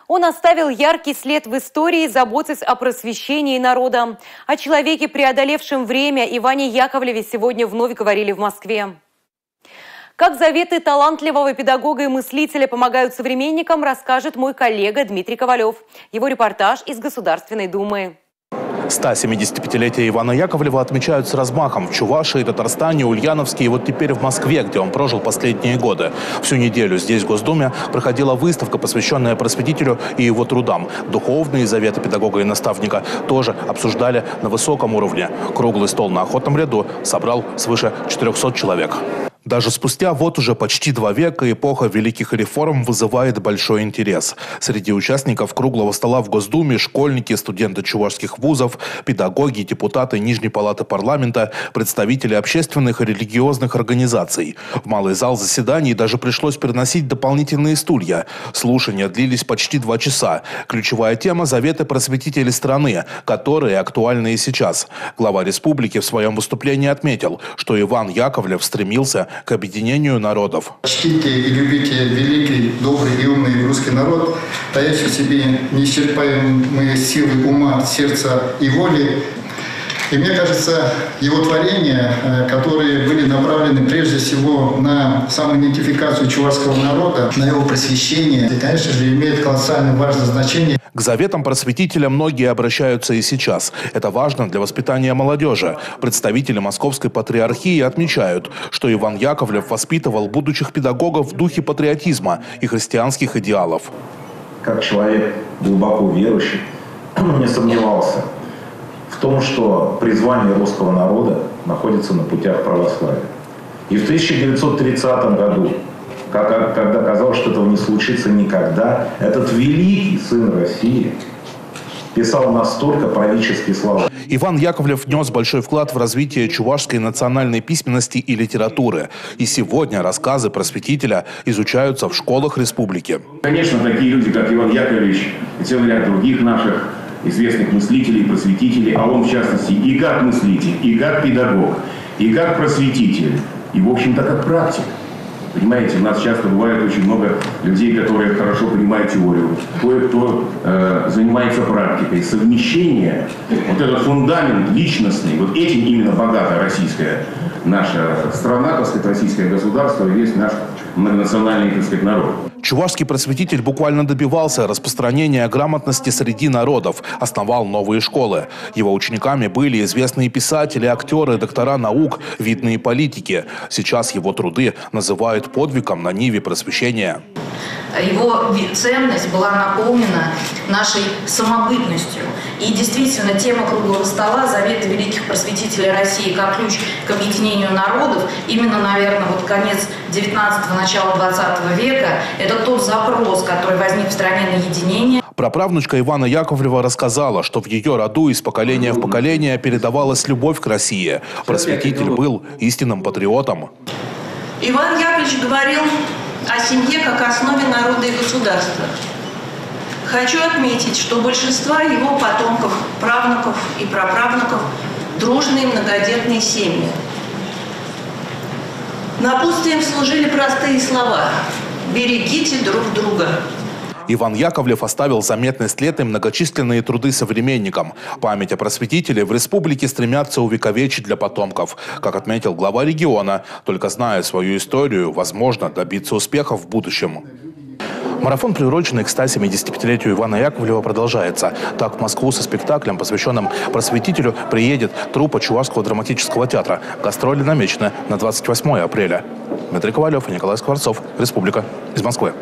Он оставил яркий след в истории, заботясь о просвещении народа. О человеке, преодолевшем время, Иване Яковлеве сегодня вновь говорили в Москве. Как заветы талантливого педагога и мыслителя помогают современникам, расскажет мой коллега Дмитрий Ковалев. Его репортаж из Государственной Думы. 175-летие Ивана Яковлева отмечают с размахом в Чувашии, Татарстане, Ульяновске и вот теперь в Москве, где он прожил последние годы. Всю неделю здесь, в Госдуме, проходила выставка, посвященная просветителю и его трудам. Духовные заветы педагога и наставника тоже обсуждали на высоком уровне. Круглый стол на Охотном ряду собрал свыше 400 человек. Даже спустя вот уже почти 2 века эпоха великих реформ вызывает большой интерес. Среди участников круглого стола в Госдуме школьники, студенты чувашских вузов, педагоги, депутаты Нижней палаты парламента, представители общественных и религиозных организаций. В малый зал заседаний даже пришлось переносить дополнительные стулья. Слушания длились почти 2 часа. Ключевая тема – заветы просветителей страны, которые актуальны и сейчас. Глава республики в своем выступлении отметил, что Иван Яковлев стремился к объединению народов. Чтите и любите великий, добрый и умный русский народ, таящий в себе неисчерпаемые силы ума, сердца и воли. И мне кажется, его творения, которые были направлены прежде всего на самоидентификацию чувашского народа, на его просвещение, и, конечно же, имеют колоссально важное значение. К заветам просветителя многие обращаются и сейчас. Это важно для воспитания молодежи. Представители Московской патриархии отмечают, что Иван Яковлев воспитывал будущих педагогов в духе патриотизма и христианских идеалов. Как человек глубоко верующий, не сомневался в том, что призвание русского народа находится на путях православия. И в 1930 году, когда казалось, что этого не случится никогда, этот великий сын России писал настолько пророческие слова. Иван Яковлев внес большой вклад в развитие чувашской национальной письменности и литературы. И сегодня рассказы просветителя изучаются в школах республики. Конечно, такие люди, как Иван Яковлевич и целый ряд других наших известных мыслителей и просветителей, а он в частности и как мыслитель, и как педагог, и как просветитель, и в общем-то как практик. Понимаете, у нас часто бывает очень много людей, которые хорошо понимают теорию, кое-кто занимается практикой. Совмещение, вот этот фундамент личностный, вот этим именно богата российская наша страна, так сказать, российское государство, и весь наш многонациональный, так сказать, народ. Чувашский просветитель буквально добивался распространения грамотности среди народов, основал новые школы. Его учениками были известные писатели, актеры, доктора наук, видные политики. Сейчас его труды называют подвигом на ниве просвещения. Его ценность была наполнена нашей самобытностью. И действительно, тема круглого стола «Заветы великих просветителей России как ключ к объединению народов» именно, наверное, вот конец 19-го, начало 20 века – это тот запрос, который возник в стране на единение. Праправнучка Ивана Яковлева рассказала, что в ее роду из поколения в поколение передавалась любовь к России. Просветитель был истинным патриотом. Иван Яковлевич говорил о семье как основе народа и государства. Хочу отметить, что большинство его потомков, правнуков и праправнуков – дружные многодетные семьи. Напутствием служили простые слова «берегите друг друга». Иван Яковлев оставил заметный след и многочисленные труды современникам. Память о просветителе в республике стремятся увековечить для потомков. Как отметил глава региона, только зная свою историю, возможно добиться успехов в будущем. Марафон, приуроченный к 175-летию Ивана Яковлева, продолжается. Так, в Москву со спектаклем, посвященным просветителю, приедет труппа Чувашского драматического театра. Гастроли намечены на 28 апреля. Дмитрий Ковалев и Николай Скворцов. Республика. Из Москвы.